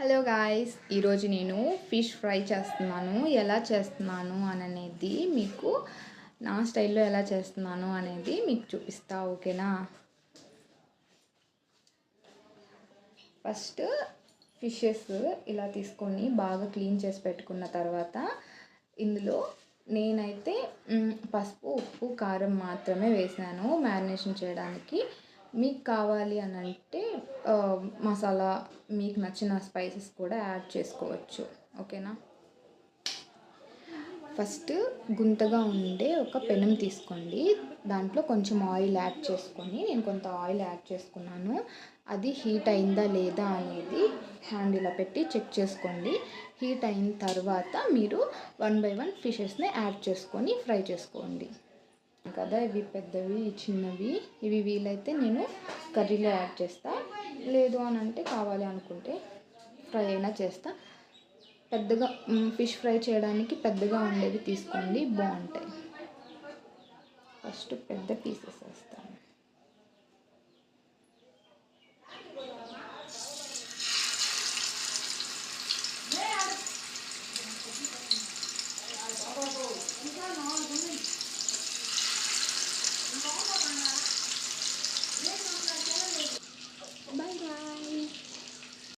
Hello guys, ఈరోజు నేను fish fry చేస్తున్నాను. ఎలా చేస్తున్నాను అనేది మీకు నా స్టైల్లో ఎలా చేస్తున్నాను అనేది మీకు చూపిస్తా. ఓకేనా? ఫస్ట్ ఫిషెస్ ఇలా తీసుకొని బాగా క్లీన్ చేసి పెట్టుకున్న తర్వాత ఇందులో నేనైతే పసుపు, ఉప్పు, కారం మాత్రమే వేసాను మ్యారినేషన్ చేయడానికి. మీకు కావాలి అని అంటే మసాలా మీకు నచ్చిన స్పైసెస్ కూడా యాడ్ చేసుకోవచ్చు. ఓకేనా? ఫస్ట్ గుంతగా ఉండే ఒక పెనం తీసుకోండి. దాంట్లో కొంచెం ఆయిల్ యాడ్ చేసుకొని, నేను కొంత ఆయిల్ యాడ్ చేసుకున్నాను. అది హీట్ అయిందా లేదా అనేది హ్యాండ్ ఇలా పెట్టి చెక్ చేసుకోండి. హీట్ అయిన తర్వాత మీరు 1 by 1 ఫిషెస్ని యాడ్ చేసుకొని ఫ్రై చేసుకోండి. కదా, ఇవి పెద్దవి, చిన్నవి. ఇవి వీలైతే నేను కర్రీలో యాడ్ చేస్తా, లేదు అని అంటే కావాలి అనుకుంటే ఫ్రై అయినా చేస్తా. పెద్దగా ఫిష్ ఫ్రై చేయడానికి పెద్దగా ఉండేవి తీసుకోండి, బాగుంటాయి. ఫస్ట్ పెద్ద పీసెస్ వేస్తాను.